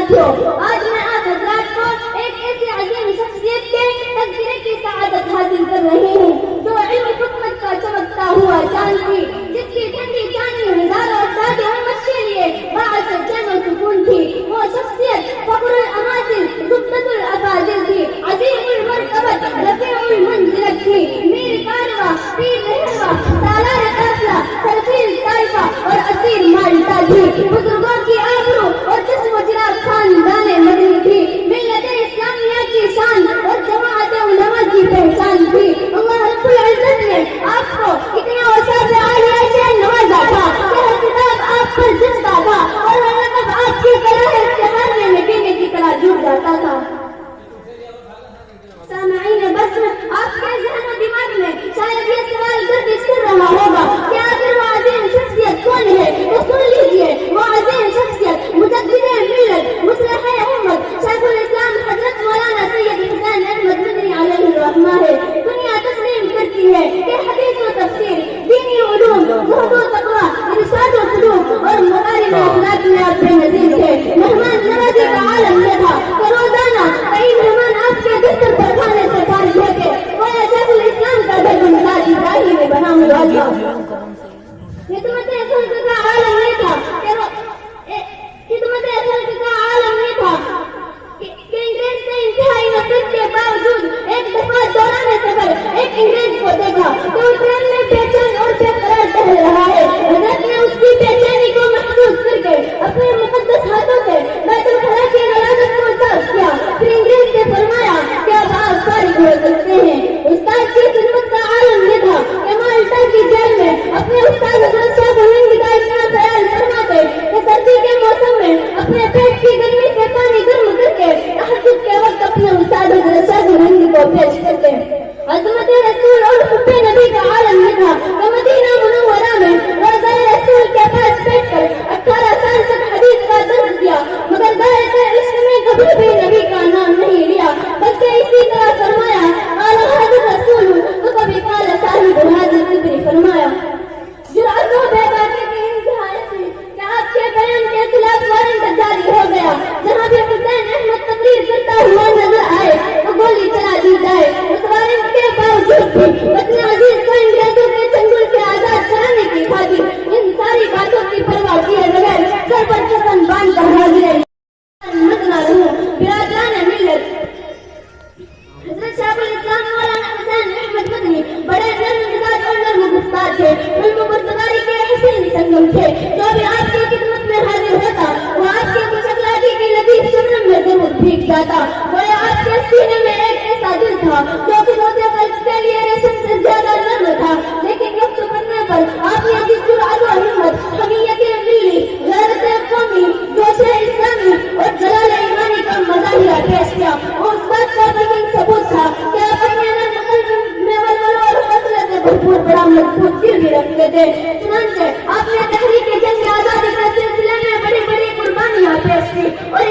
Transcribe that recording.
ساتھیوں، آج میں آپ حضرات کو ایک ایسی عظیم شخصیت کے تذکرے کی سعادت حاصل کر رہی ہوں جو علم حکمت کا چمکتا ہوا چاند تھی، جس کی ٹھنڈی چاندنی ہزاروں افراد امت کے لیے باعث چین و سکون تھی۔ وہ شخصیت فخر الاماثل، زبدۃ الافاضل تھی، عظیم المرتبت، رفیع المنزلت تھی، میر کارواں، پیر رہنما، سالار قافلہ، سرفیل طائفہ اور اصیل مالٹا تھی۔ بزرگوں کی آبرو اور جسم و چراغ خاندان مدنی تھی، ملت اسلامیہ کی شان اور جماعت علماء کی پہچان تھی۔ اللہ رب العزت نے آپ کو اتنا اوصاف عالیہ سے نوازا تھا کہ ہر کتاب آپ پر جھکتا تھا اور ہر لقب آپ کی طرح استعمال میں نبینے کی طرح جڑ جاتا تھا۔ سامعین بس آپ کے ذہن و دماغ میں شاید یہ سوال گردش کر رہا ہوگا کہ آخر وہ عظیم شخصیت کون ہے؟ تو سن لیجیے، وہ عظیم شخصیت مجدد ملت، مصلح امت، شیخ الاسلام حضرت مولانا سید حسین احمد مدنی علیہ الرحمہ ہے۔ دنیا تسلیم کرتی ہے کہ حدیث و تفسیر، دینی علوم، زہد و تقویٰ، ارشاد و سلوک اور مکارم اخلاق میں آپ بے نظیر تھے۔ مہمان نوازی کا عالم یہ تھا کہ روزانہ کئی مہمان آپ کے بستر پر کھانے سے فارغ ہوتے، گویا شیخ الاسلام کا گھر مزاج ابراہیم میں بنا ہوا تھا۔ خدمت خلق کا عالم یہ تھا کہ انگریز سے انتہائی نفرت کے باوجود ایک دفعہ دوران سفر ایک انگریز کو دیکھا کہ وہ ٹرین میں بے چین اور بے قرار ٹہل رہا ہے۔ حضرت نے اس کی بے چینی کو محسوس کر کے اپنے مقدس ہاتھوں سے بیت الخلا کی غلاظت کو صاف کیا، پھر انگریز سے فرمایا کہ اب آپ فارغ ہو سکتے ہیں۔ استاد کی خدمت کا عالم یہ تھا کہ مالٹا کی جیل میں اپنے استاد حضرت شاہ ہند کا اتنا خیال فرماتے کہ سردی کے موسم میں اپنے پیٹ کی گرمی سے پانی گرم کر کے تہجد کے وقت اپنے استاد حضرت شاہ ہند کو پیش کرتے۔ عظمت رسول اور حب نبی کا عالم یہ تھا کہ مدینہ منورہ میں روضہ رسول کے پاس بیٹھ کر 18 سال تک حدیث کا درس دیا، مگر ذائق عشق میں کبھی بھی نبی کا نام نہیں لیا، بلکہ اسی طرح فرمایا قال حاضر رسول تو کبھی قال صاحب حاضر کبھی فرمایا۔ جرأت و بے باکی کی انتہا ایسی کہ آپ کے بیان کے خلاف وارنٹ جاری ہو گیا، جہاں بھی حسین احمد تقریر کرتا ہوا نظر آئے تو گولی چلا دی جائے۔ اس وارنٹ کے باوجود بھی وطن عزیز کو انگریزوں کے چنگل سے آزاد کرانے کی خاطر ان ساری باتوں کی پرواہ کیے بغیر سر پر چکن باندھ کر حاضر مدنہ رہوں۔ برادران ملت، حضرت شیخ الاسلام مولانا حسین احمد مدنی بڑے نرم مزاج اور نرم گفتار تھے، علم و پرتگاری کے حسین سنگم تھے۔ جو بھی آپ کی خدمت میں حاضر ہوتا وہ آپ کے کچھ اخلاقی کی لطیف شبنم میں ضرور بھیگ جاتا، گویا آپ کے سینے میں ایک ایسا دل تھا جو کہ روزے قلب کے لیے ریشم سے زیادہ نرم تھا، لیکن وقت پڑنے پر آپ نے جس جرأت و ہمت، حمیت ملی، غیرت قومی، جوش اسلامی اور جلال ایمانی کا مظاہرہ پیش کیا، وہ اس بات کا یقین ثبوت تھا کہ آپ اپنے نرم قلب میں ولولہ اور حوصلے سے بھرپور بڑا مضبوط دل بھی رکھتے تھے۔ چنانچہ آپ نے تحریک جنگ آزادی کے سلسلے میں بڑی بڑی قربانیاں پیش کی اور